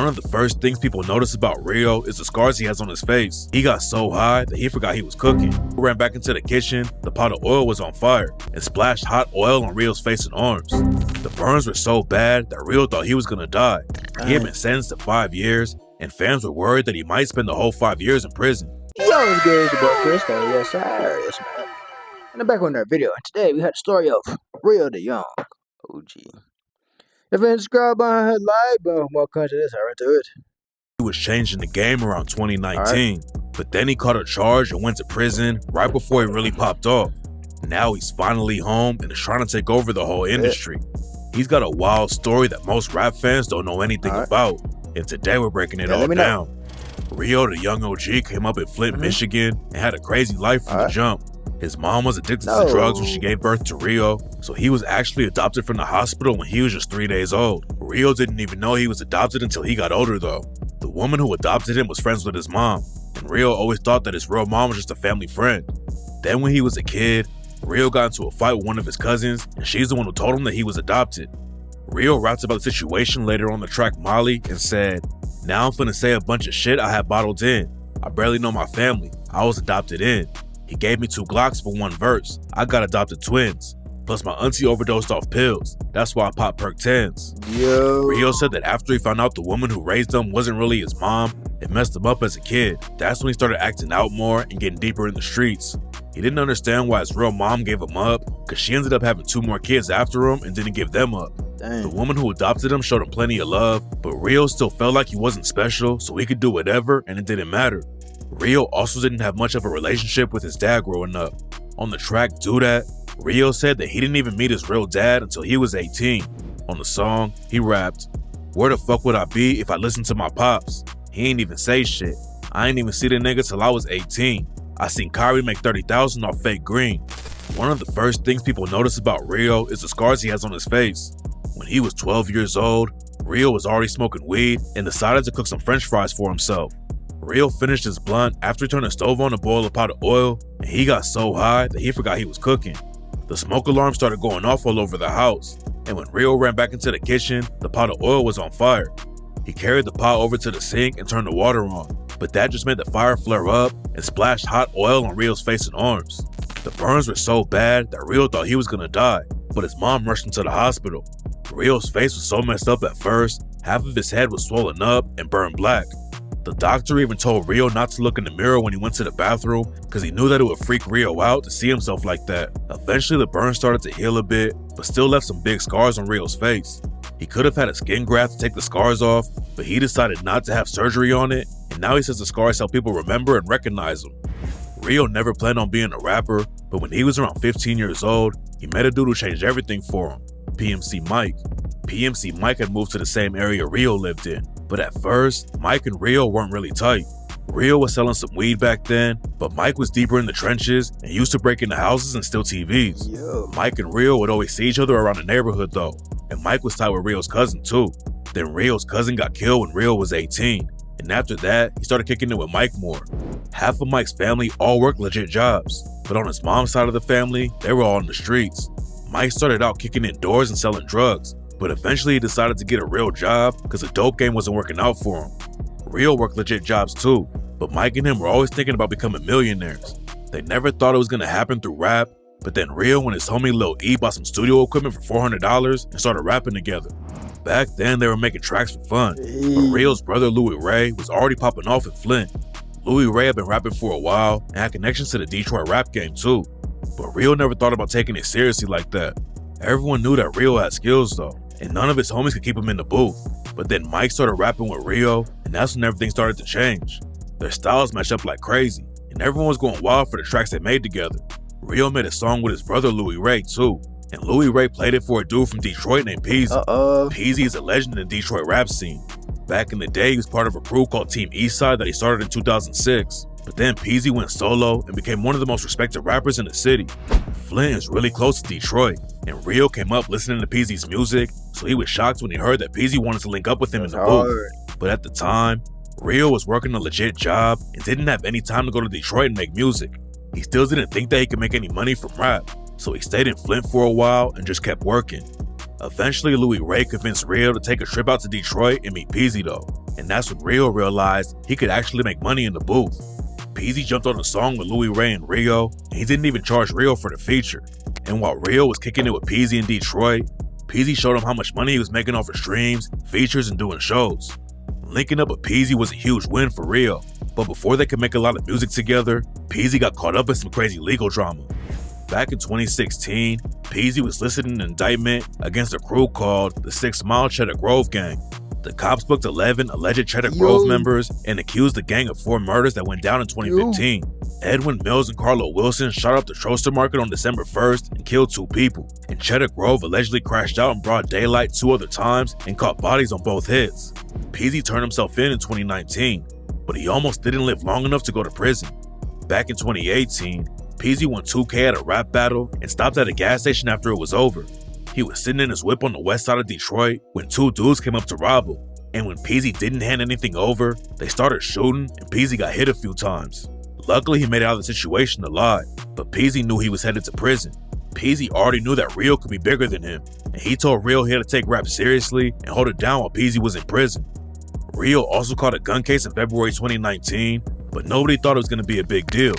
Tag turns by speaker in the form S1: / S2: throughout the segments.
S1: One of the first things people notice about Rio is the scars he has on his face. He got so high that he forgot he was cooking. He ran back into the kitchen, the pot of oil was on fire, and splashed hot oil on Rio's face and arms. The burns were so bad that Rio thought he was gonna die. He had been sentenced to 5 years, and fans were worried that he might spend the whole 5 years in prison.
S2: Yo, what's good? It's your boy Chris. Yes, sir. Yes, man. In the background of our video, and today we had the story of Rio the Young. OG. If you ain't subscribed on her live, but more content to this, I right to it.
S1: He was changing the game around 2019, but then he caught a charge and went to prison right before he really popped off. Now he's finally home and is trying to take over the whole industry. He's got a wild story that most rap fans don't know anything about, and today we're breaking it all down. Rio the Young OG came up in Flint, Michigan, and had a crazy life from the jump. His mom was addicted to drugs when she gave birth to Rio, so he was actually adopted from the hospital when he was just 3 days old. Rio didn't even know he was adopted until he got older though. The woman who adopted him was friends with his mom, and Rio always thought that his real mom was just a family friend. Then when he was a kid, Rio got into a fight with one of his cousins, and she's the one who told him that he was adopted. Rio raps about the situation later on the track Molly and said, "Now I'm finna say a bunch of shit I had bottled in. I barely know my family. I was adopted in. He gave me 2 Glocks for 1 verse. I got adopted twins. Plus my auntie overdosed off pills. That's why I popped perk 10s.
S2: Yo.
S1: Rio said that after he found out the woman who raised him wasn't really his mom, it messed him up as a kid. That's when he started acting out more and getting deeper in the streets. He didn't understand why his real mom gave him up, cause she ended up having 2 more kids after him and didn't give them up.
S2: Dang.
S1: The woman who adopted him showed him plenty of love, but Rio still felt like he wasn't special, so he could do whatever and it didn't matter. Rio also didn't have much of a relationship with his dad growing up. On the track Do That, Rio said that he didn't even meet his real dad until he was 18. On the song, he rapped, "Where the fuck would I be if I listened to my pops? He ain't even say shit. I ain't even see the nigga till I was 18. I seen Kyrie make 30,000 off fake green." One of the first things people notice about Rio is the scars he has on his face. When he was 12 years old, Rio was already smoking weed and decided to cook some french fries for himself. Rio finished his blunt after he turned the stove on to boil a pot of oil, and he got so high that he forgot he was cooking. The smoke alarm started going off all over the house, and when Rio ran back into the kitchen, the pot of oil was on fire. He carried the pot over to the sink and turned the water on, but that just made the fire flare up and splashed hot oil on Rio's face and arms. The burns were so bad that Rio thought he was gonna die, but his mom rushed him to the hospital. Rio's face was so messed up at first, half of his head was swollen up and burned black. The doctor even told Rio not to look in the mirror when he went to the bathroom because he knew that it would freak Rio out to see himself like that. Eventually the burn started to heal a bit, but still left some big scars on Rio's face. He could have had a skin graft to take the scars off, but he decided not to have surgery on it, and now he says the scars help people remember and recognize him. Rio never planned on being a rapper, but when he was around 15 years old, he met a dude who changed everything for him, PMC Mike. PMC Mike had moved to the same area Rio lived in, but at first, Mike and Rio weren't really tight. Rio was selling some weed back then, but Mike was deeper in the trenches and used to break into houses and steal TVs.
S2: Yo.
S1: Mike and Rio would always see each other around the neighborhood though, and Mike was tied with Rio's cousin too. Then Rio's cousin got killed when Rio was 18, and after that, he started kicking it with Mike more. Half of Mike's family all worked legit jobs, but on his mom's side of the family, they were all in the streets. Mike started out kicking in doors and selling drugs, but eventually he decided to get a real job because the dope game wasn't working out for him. Rio worked legit jobs too, but Mike and him were always thinking about becoming millionaires. They never thought it was gonna happen through rap, but then Rio and his homie Lil E bought some studio equipment for $400 and started rapping together. Back then they were making tracks for fun, but Rio's brother Louis Ray was already popping off in Flint. Louis Ray had been rapping for a while and had connections to the Detroit rap game too, but Rio never thought about taking it seriously like that. Everyone knew that Rio had skills though, and none of his homies could keep him in the booth. But then Mike started rapping with Rio, and that's when everything started to change. Their styles matched up like crazy, and everyone was going wild for the tracks they made together. Rio made a song with his brother Louis Ray too, and Louis Ray played it for a dude from Detroit named Peasy. Peasy is a legend in the Detroit rap scene. Back in the day, he was part of a crew called Team Eastside that he started in 2006. But then Peasy went solo and became one of the most respected rappers in the city. Flint is really close to Detroit, and Rio came up listening to Peasy's music, so he was shocked when he heard that Peasy wanted to link up with him in the booth. But at the time, Rio was working a legit job and didn't have any time to go to Detroit and make music. He still didn't think that he could make any money from rap, so he stayed in Flint for a while and just kept working. Eventually, Louis Ray convinced Rio to take a trip out to Detroit and meet Peasy though, and that's when Rio realized he could actually make money in the booth. Peasy jumped on a song with Louis Ray and Rio, and he didn't even charge Rio for the feature. And while Rio was kicking it with Peasy in Detroit, Peasy showed him how much money he was making off of streams, features, and doing shows. Linking up with Peasy was a huge win for Rio, but before they could make a lot of music together, Peasy got caught up in some crazy legal drama. Back in 2016, Peasy was listed in an indictment against a crew called the 6 Mile Cheddar Grove Gang. The cops booked 11 alleged Cheddar Grove members and accused the gang of 4 murders that went down in 2015. Edwin Mills and Carlo Wilson shot up the Troster Market on December 1st and killed 2 people, and Cheddar Grove allegedly crashed out in broad daylight 2 other times and caught bodies on both hits. Peasy turned himself in 2019, but he almost didn't live long enough to go to prison. Back in 2018, Peasy won $2K at a rap battle and stopped at a gas station after it was over. He was sitting in his whip on the west side of Detroit when 2 dudes came up to rob him, and when Peasy didn't hand anything over, they started shooting and Peasy got hit a few times. Luckily, he made it out of the situation alive, but Peasy knew he was headed to prison. Peasy already knew that Rio could be bigger than him, and he told Rio he had to take rap seriously and hold it down while Peasy was in prison. Rio also caught a gun case in February 2019, but nobody thought it was going to be a big deal.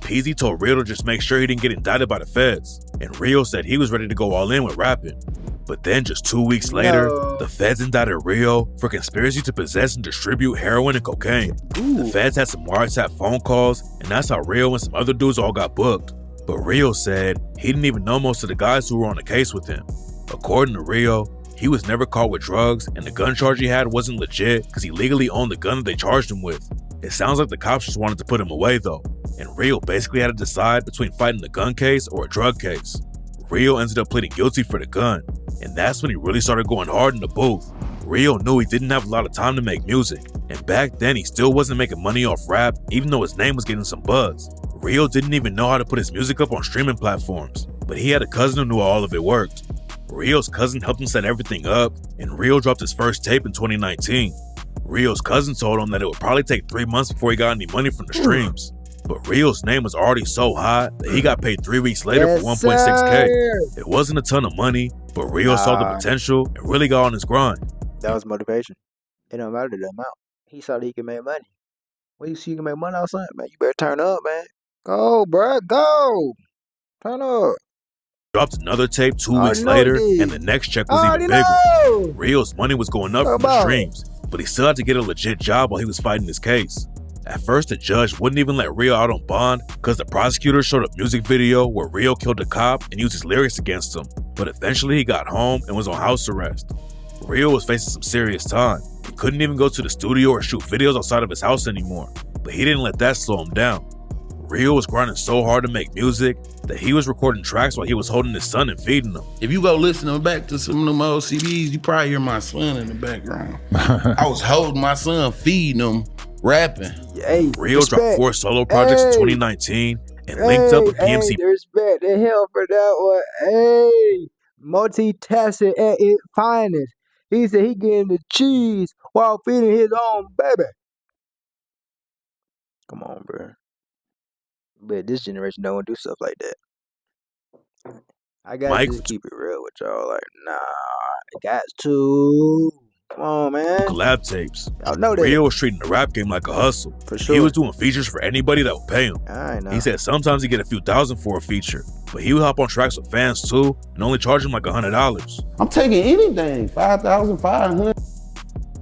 S1: Peasy told Rio to just make sure he didn't get indicted by the feds, and Rio said he was ready to go all in with rapping. But then just 2 weeks later, the feds indicted Rio for conspiracy to possess and distribute heroin and cocaine. The feds had some wiretap phone calls, and that's how Rio and some other dudes all got booked. But Rio said he didn't even know most of the guys who were on the case with him. According to Rio, he was never caught with drugs, and the gun charge he had wasn't legit because he legally owned the gun that they charged him with. It sounds like the cops just wanted to put him away though, and Rio basically had to decide between fighting the gun case or a drug case. Rio ended up pleading guilty for the gun, and that's when he really started going hard in the booth. Rio knew he didn't have a lot of time to make music, and back then he still wasn't making money off rap even though his name was getting some buzz. Rio didn't even know how to put his music up on streaming platforms, but he had a cousin who knew how all of it worked. Rio's cousin helped him set everything up, and Rio dropped his first tape in 2019. Rio's cousin told him that it would probably take 3 months before he got any money from the streams. But Rio's name was already so hot that he got paid 3 weeks later for 1.6K. It wasn't a ton of money, but Rio saw the potential and really got on his grind.
S2: That was motivation. It don't matter the amount. He saw that he could make money. When you see you can make money outside, man, you better turn up, man. Go, bruh, go. Turn up.
S1: Dropped another tape 2 weeks later, and the next check was even bigger. Rio's money was going up from the streams, but he still had to get a legit job while he was fighting his case. At first, the judge wouldn't even let Rio out on bond because the prosecutor showed a music video where Rio killed a cop and used his lyrics against him, but eventually he got home and was on house arrest. Rio was facing some serious time. He couldn't even go to the studio or shoot videos outside of his house anymore, but he didn't let that slow him down. Rio was grinding so hard to make music that he was recording tracks while he was holding his son and feeding him.
S3: If you go listen back to some of them old CDs, you probably hear my son in the background. I was holding my son, feeding him, rapping.
S2: Hey,
S1: Rio dropped 4 solo projects in 2019 and linked up with PMC.
S2: Respect the hell for that one. Hey, multitasking at its finest. He said he getting the cheese while feeding his own baby. Come on, bro. But this generation don't want to do stuff like that. I gotta just keep it real with y'all. Like, nah, it got to. Come on, man.
S1: Collab tapes.
S2: I know that.
S1: Rio was treating the rap game like a hustle.
S2: For sure.
S1: He was doing features for anybody that would pay him.
S2: I know.
S1: He said sometimes he'd get a few thousand for a feature, but he would hop on tracks with fans too and only charge him like $100.
S3: I'm taking anything, 5,500.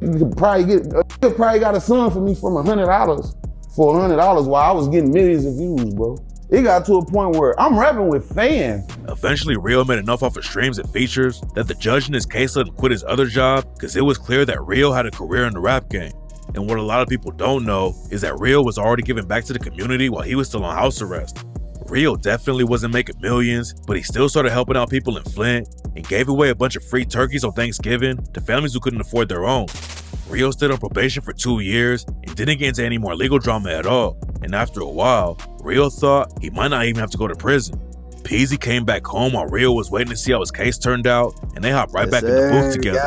S3: You could probably got a son for me from $100 for $100 while I was getting millions of views, bro. It got to a point where I'm rapping with fans.
S1: Eventually, Rio made enough off of streams and features that the judge in his case let him quit his other job because it was clear that Rio had a career in the rap game. And what a lot of people don't know is that Rio was already giving back to the community while he was still on house arrest. Rio definitely wasn't making millions, but he still started helping out people in Flint and gave away a bunch of free turkeys on Thanksgiving to families who couldn't afford their own. Rio stayed on probation for 2 years and didn't get into any more legal drama at all. And after a while, Rio thought he might not even have to go to prison. Peasy came back home while Rio was waiting to see how his case turned out, and they hopped right back in the booth together.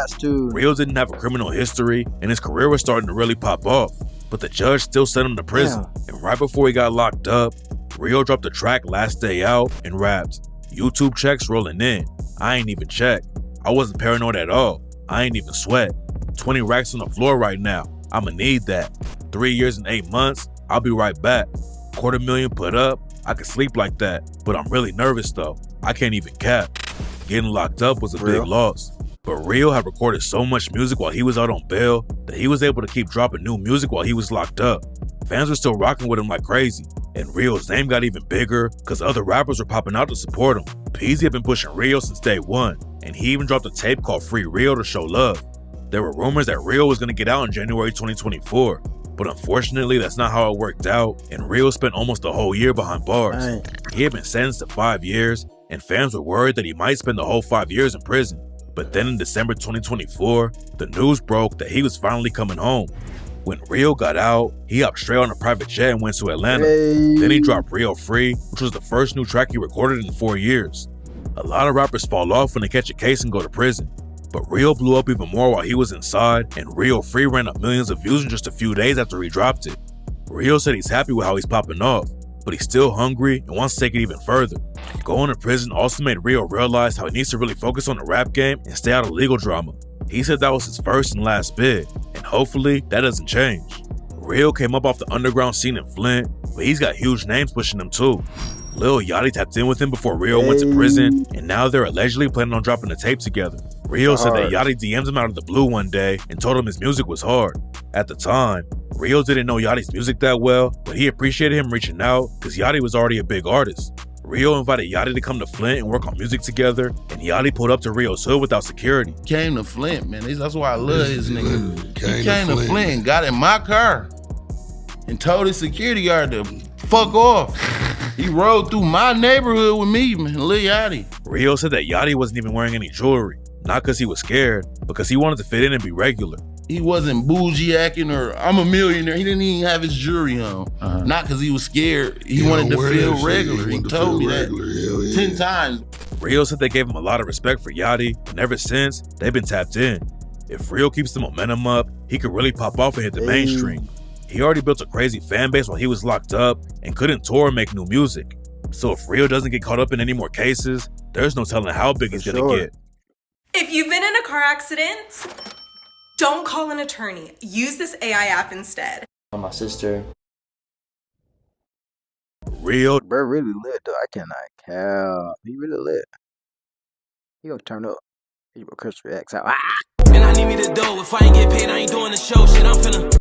S1: Rio didn't have a criminal history, and his career was starting to really pop off. But the judge still sent him to prison, and right before he got locked up, Rio dropped the track Last Day Out and rapped, "YouTube checks rolling in. I ain't even checked. I wasn't paranoid at all. I ain't even sweat. 20 racks on the floor right now. I'ma need that. 3 years and 8 months, I'll be right back. $250,000 put up, I could sleep like that. But I'm really nervous though. I can't even cap. Getting locked up was a big loss. But Rio had recorded so much music while he was out on bail that he was able to keep dropping new music while he was locked up. Fans were still rocking with him like crazy, and Rio's name got even bigger because other rappers were popping out to support him. Peasy had been pushing Rio since day one, and he even dropped a tape called Free Rio to show love. There were rumors that Rio was going to get out in January 2024, but unfortunately that's not how it worked out, and Rio spent almost a whole year behind bars. He had been sentenced to 5 years, and fans were worried that he might spend the whole 5 years in prison. But then in December 2024, the news broke that he was finally coming home. When Rio got out, he hopped straight on a private jet and went to Atlanta. Then he dropped Rio Free, which was the first new track he recorded in 4 years. A lot of rappers fall off when they catch a case and go to prison. But Rio blew up even more while he was inside, and Rio Free ran up millions of views in just a few days after he dropped it. Rio said he's happy with how he's popping off, but he's still hungry and wants to take it even further. Going to prison also made Rio realize how he needs to really focus on the rap game and stay out of legal drama. He said that was his first and last bid, and hopefully that doesn't change. Rio came up off the underground scene in Flint, but he's got huge names pushing him too. Lil Yachty tapped in with him before Rio went to prison, and now they're allegedly planning on dropping a tape together. Rio said that Yachty DM'd him out of the blue one day and told him his music was hard. At the time, Rio didn't know Yachty's music that well, but he appreciated him reaching out because Yachty was already a big artist. Rio invited Yachty to come to Flint and work on music together, and Yachty pulled up to Rio's hood without security.
S3: Came to Flint, man. That's why I love his nigga. He came to Flint and got in my car and told his security guard to fuck off. He rode through my neighborhood with me, man, Lil Yachty.
S1: Rio said that Yachty wasn't even wearing any jewelry, not because he was scared, because he wanted to fit in and be regular.
S3: He wasn't bougie acting or I'm a millionaire. He didn't even have his jewelry on. Not because he was scared. He wanted to feel regular. He told me that 10 times.
S1: Rio said they gave him a lot of respect for Yachty, and ever since, they've been tapped in. If Rio keeps the momentum up, he could really pop off and hit the mainstream. He already built a crazy fan base while he was locked up and couldn't tour and make new music. So if Rio doesn't get caught up in any more cases, there's no telling how big he's gonna get.
S4: If you've been in a car accident, don't call an attorney. Use this AI app instead.
S5: My sister.
S1: Rio,
S2: Bro, really lit though. I cannot cap. He really lit. He gonna turn up. He gonna Chris Reacts out.
S6: And I need me to do. If I ain't get paid, I ain't doing the show. Shit, I'm finna.